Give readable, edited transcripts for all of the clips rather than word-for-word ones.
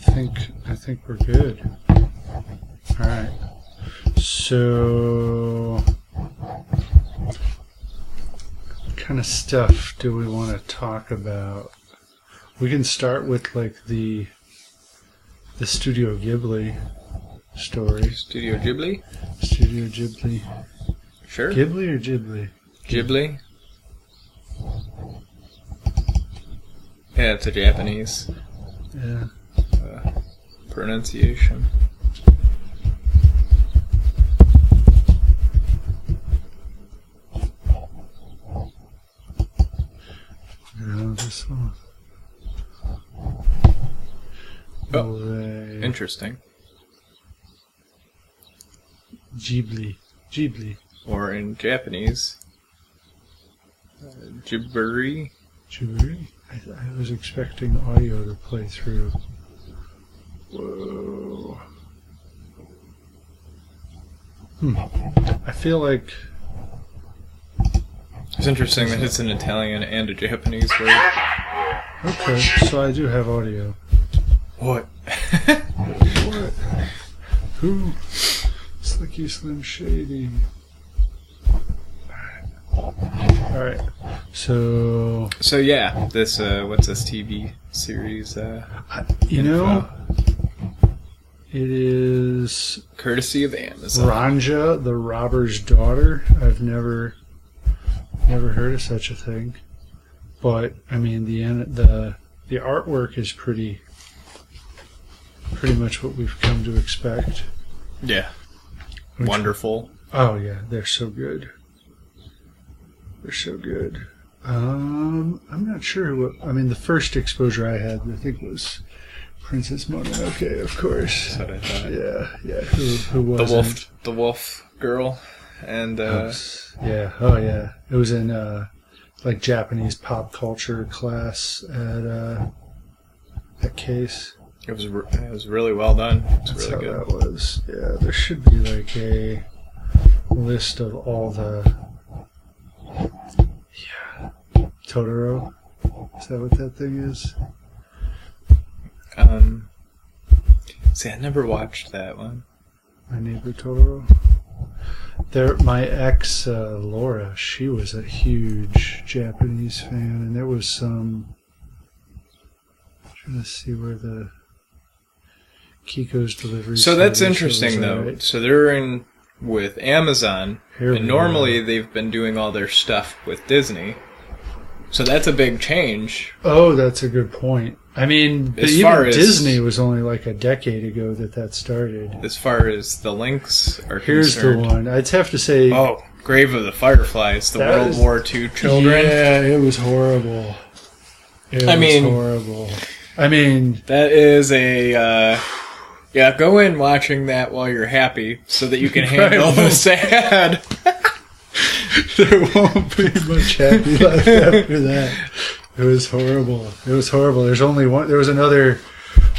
think we're good. All right. So, what kind of stuff do we want to talk about? We can start with like the Studio Ghibli story. Studio Ghibli? Studio Ghibli. Sure. Ghibli or Ghibli? Ghibli. Yeah, it's a Japanese pronunciation. This one. Oh, interesting. Ghibli. Or in Japanese, Ghibli. Ghibli? I was expecting audio to play through. Whoa. I feel like... It's interesting that it's an Italian and a Japanese word. Okay, so I do have audio. What? What? Who? Slicky Slim Shady. Alright. So yeah, this what's this TV series? you know, it is courtesy of Amazon. Ronja, the Robber's Daughter. I've never heard of such a thing, but I mean the artwork is pretty much what we've come to expect. Yeah, wonderful. Oh yeah, they're so good. They're so good. I'm not sure what. I mean, the first exposure I had, I think, was Princess Mononoke, of course. That's what I thought. Yeah. Who was the wolf girl, and yeah. Oh yeah. It was in like Japanese pop culture class at Case. It was really well done. It's That's really how good. that was. Yeah, there should be like a list of all the. Yeah, Totoro. Is that what that thing is? See, I never watched that one. My Neighbor Totoro. My ex Laura, she was a huge Japanese fan, and there was some. I'm trying to see where the Kiko's Delivery. So that's interesting, though. Right. So they're in with Amazon, and normally they've been doing all their stuff with Disney. So that's a big change. Oh, that's a good point. I mean, even Disney was only like a decade ago that started. As far as the links are Here's concerned. the one. I'd have to say... Oh, Grave of the Fireflies, the World War II children. Yeah, it was horrible. It was horrible. I mean... That is a... yeah, go in watching that while you're happy so that you can handle the sad. There won't be much happy left after that. It was horrible. There's only one. There was another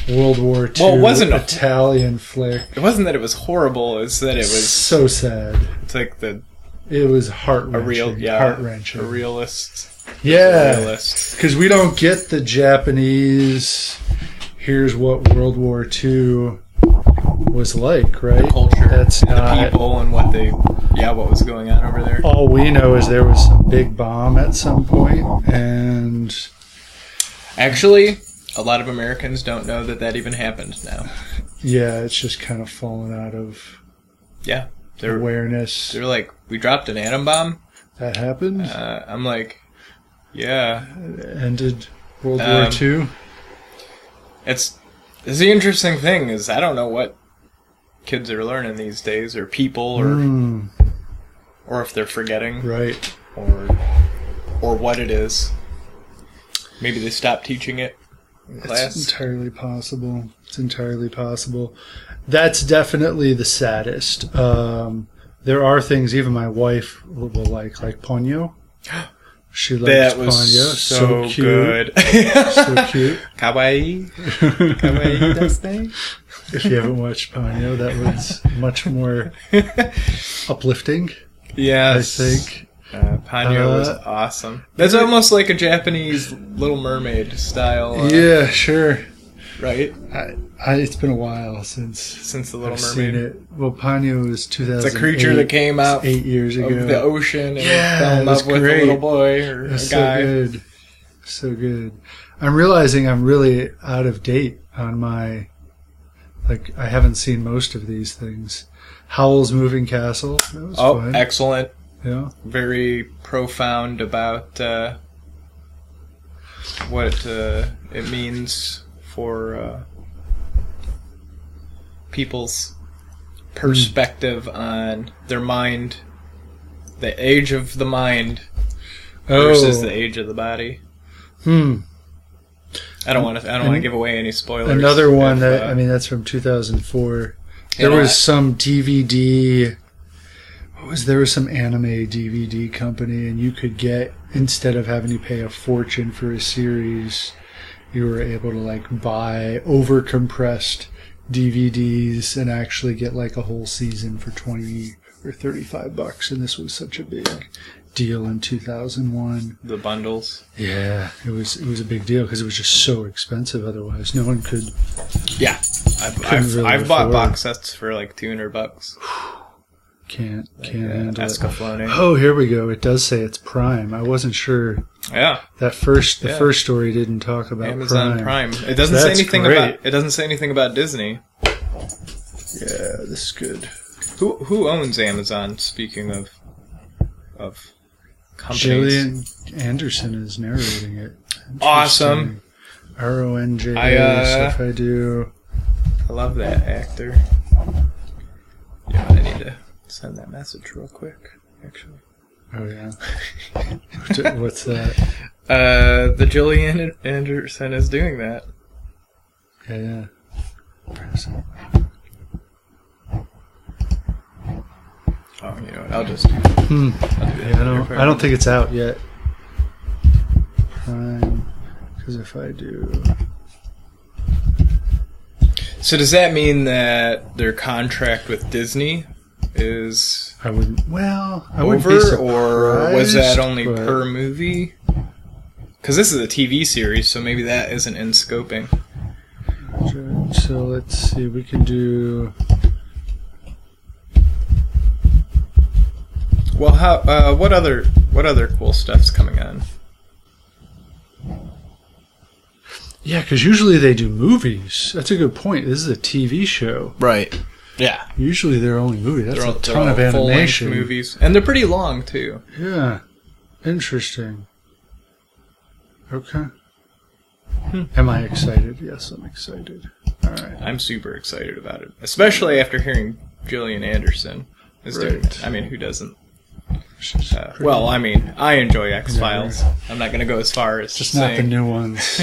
World War II Italian flick. It wasn't that it was horrible. It's that it was so sad. It's like it was heart-wrenching. Heart-wrenching. A realist. Yeah, because we don't get the Japanese. Here's what World War II was like, right? The culture, that's and the people, and what was going on over there. All we know is there was some big bomb at some point, and actually, a lot of Americans don't know that even happened now. Yeah, it's just kind of fallen out of awareness. They're like, we dropped an atom bomb. That happened. I'm like, yeah. It ended World War II. It's the interesting thing is I don't know what kids are learning these days, or people, or if they're forgetting, right, or what it is. Maybe they stopped teaching it in class. It's entirely possible. That's definitely the saddest. There are things even my wife will like Ponyo. She likes Ponyo. So cute. Good. So cute. Kawaii. Kawaii desu. If you haven't watched Ponyo, that was much more uplifting. Yes. I think. Ponyo was awesome. That's almost like a Japanese Little Mermaid style. Yeah, sure. right? It's been a while since The Little I've Mermaid. seen it. Well, Ponyo was 2008. It's a creature that came out 8 years ago of the ocean and fell in love with a little boy or a guy. So good. So good. I'm realizing I'm really out of date on my... Like, I haven't seen most of these things. Howl's Moving Castle. That was fun. Excellent. Yeah. Very profound about what it means for people's perspective on their mind, the age of the mind versus the age of the body. I don't want to give away any spoilers. Another one that's from 2004. There was some DVD. There was some anime DVD company, and you could get, instead of having to pay a fortune for a series, you were able to like buy overcompressed DVDs and actually get like a whole season for $20 or $35. And this was such a big deal in 2001. The bundles. Yeah, it was a big deal because it was just so expensive. Otherwise, no one could. Yeah, I've bought box sets for like $200. Can't handle it. Oh, here we go. It does say it's Prime. I wasn't sure. Yeah. The first story didn't talk about Amazon Prime. It doesn't say anything about Disney. Yeah, this is good. Who owns Amazon? Speaking of companies. Gillian Anderson is narrating it. Awesome. Ronja. If I do. I love that actor. Yeah, I need to send that message real quick, actually. Oh, yeah. What's that? The Gillian Anderson is doing that. Yeah. Oh, you know what? I'll just... I don't think it's out yet. Prime. Because if I do... So does that mean that their contract with Disney is I wouldn't be surprised, or was that only per movie? Because this is a TV series, so maybe that isn't in scoping. So let's see. We can do. Well, what other cool stuff's coming on? Yeah, because usually they do movies. That's a good point. This is a TV show. Right. Yeah. Usually they're only movies. That's a ton of animation. Movies. And they're pretty long, too. Yeah. Interesting. Okay. Am I excited? Yes, I'm excited. All right. I'm super excited about it. Especially after hearing Gillian Anderson is doing it. I mean, who doesn't? I enjoy X-Files. I'm not going to go as far as just not the new ones.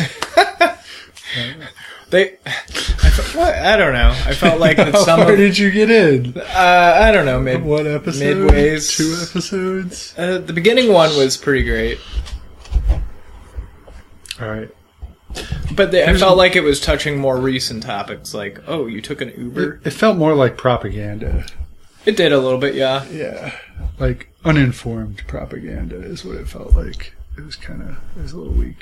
I don't know. I felt like that How far did you get in? I don't know. One episode? Midways. 2 episodes? The beginning one was pretty great. All right. But I felt like it was touching more recent topics, like, oh, you took an Uber? It felt more like propaganda. It did a little bit, yeah. Yeah. Like, uninformed propaganda is what it felt like. It was a little weak.